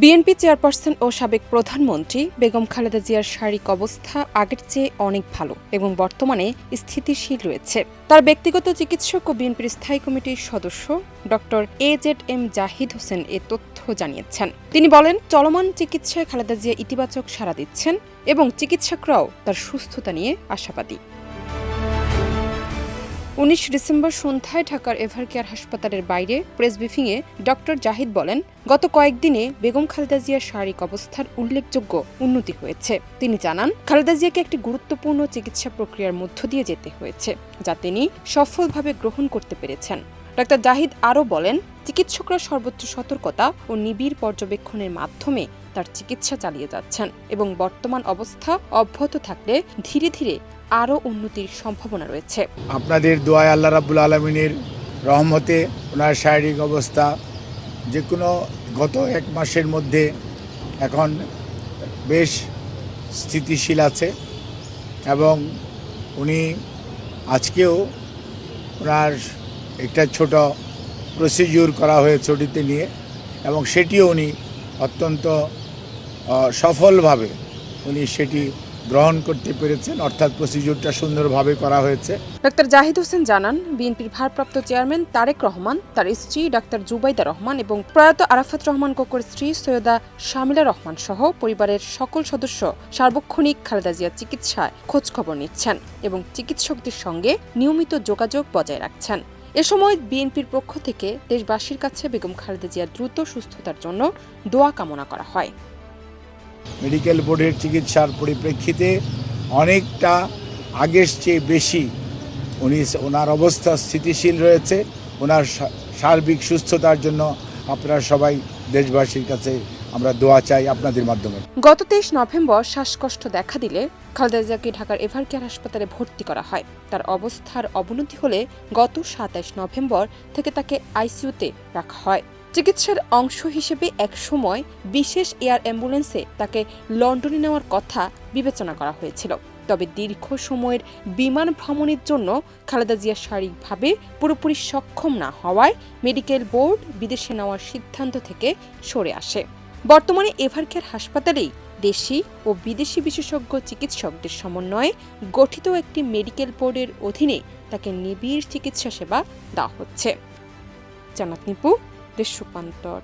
BNP chairperson ও সাবেক প্রধানমন্ত্রী বেগম খালেদা জিয়ার শারীরিক অবস্থা আগের চেয়ে অনেক ভালো এবং বর্তমানে স্থিতিশীল রয়েছে। তার ব্যক্তিগত চিকিৎসক ও বিএনপির স্থায়ী কমিটির সদস্য ডক্টর AZM জাহিদ হোসেন এ তথ্য জানিয়েছেন। তিনি বলেন, চলমান চিকিৎসায় খালেদা জিয়া ইতিবাচক সাড়া দিচ্ছেন এবং চিকিৎসকরাও তার সুস্থতা নিয়ে আশাবাদী। ১৯ ডিসেম্বর সন্ধ্যায় ঢাকার এভারকেয়ার হাসপাতালের বাইরে প্রেস ব্রিফিংয়ে ডক্টর জাহিদ বলেন, গত কয়েকদিনে বেগম খালেদা জিয়ার শারীরিক অবস্থার উল্লেখযোগ্য উন্নতি হয়েছে। তিনি জানান, খালেদা জিয়াকে একটি গুরুত্বপূর্ণ চিকিৎসা প্রক্রিয়ার মধ্য দিয়ে যেতে হয়েছে, যা তিনি সফলভাবে গ্রহণ করতে পেরেছেন। ডক্টর জাহিদ আরও বলেন, চিকিৎসকরা সর্বোচ্চ সতর্কতা ও নিবিড় পর্যবেক্ষণের মাধ্যমে তার চিকিৎসা চালিয়ে যাচ্ছেন এবং বর্তমান অবস্থা অব্যাহত থাকলে ধীরে ধীরে আরও উন্নতির সম্ভাবনা রয়েছে। আপনাদের দোয়ায় আল্লাহ রাব্বুল আলামিনের রহমতে ওনার শারীরিক অবস্থা যে কোনো গত এক মাসের মধ্যে এখন বেশ স্থিতিশীল আছে এবং উনি আজকেও ওনার একটা ছোট প্রসিডিউর করা হয়েছে ওটিতে নিয়ে এবং সেটিও উনি অত্যন্ত সফলভাবে উনি সেটি গ্রহণ করতে পেরেছেন, অর্থাৎ প্রসিডিউরটা সুন্দরভাবে করা হয়েছে। ডক্টর জাহিদ হোসেন জানান, বিএনপির ভারপ্রাপ্ত চেয়ারম্যান তারেক রহমান, তার স্ত্রী ডাক্তার জুবাইদা রহমান এবং প্রয়াত আরাফাত রহমান কোকোর স্ত্রী সৈয়দা শামিলা রহমান সহ পরিবারের সকল সদস্য সার্বক্ষণিক খালেদা জিয়ার চিকিৎসায় খোঁজখবর নিচ্ছেন এবং চিকিৎসকদের সঙ্গে নিয়মিত যোগাযোগ বজায় রাখছেন। এ সময় বিএনপির পক্ষ থেকে দেশবাসীর কাছে বেগম খালেদা জিয়ার দ্রুত সুস্থতার জন্য দোয়া কামনা করা হয়। মেডিকেল বোর্ডের চিকিৎসার পরিপ্রেক্ষিতে অনেকটা আগের চেয়ে বেশি ওনার অবস্থা স্থিতিশীল রয়েছে। ওনার সার্বিক সুস্থতার জন্য আপনারা সবাই দেশবাসীর কাছে আমরা দোয়া চাই আপনাদের মাধ্যমে। গত 23 নভেম্বর শ্বাসকষ্ট দেখা দিলে খালেদা জিয়াকে ঢাকার এভারকেয়ার হাসপাতালে ভর্তি করা হয়। তার অবস্থার অবনতি হলে গত 27 নভেম্বর থেকে তাকে আইসিইউতে রাখা হয়। চিকিৎসার অংশ হিসেবে একসময় বিশেষ এয়ার অ্যাম্বুলেন্সে তাকে লন্ডনে নেওয়ার কথা বিবেচনা করা হয়েছিল। তবে দীর্ঘ সময়ের বিমান ভ্রমণের জন্য খালেদা জিয়া শারীরিকভাবে পুরোপুরি সক্ষম না হওয়ায় মেডিকেল বোর্ড বিদেশে নেওয়ার সিদ্ধান্ত থেকে সরে আসে। বর্তমানে এভারকেয়ার হাসপাতালেই দেশি ও বিদেশি বিশেষজ্ঞ চিকিৎসকদের সমন্বয়ে গঠিত একটি মেডিকেল বোর্ডের অধীনে তাকে নিবিড় চিকিৎসা সেবা দেওয়া হচ্ছে। জান্নাত নিপু, দেশ রূপান্তর।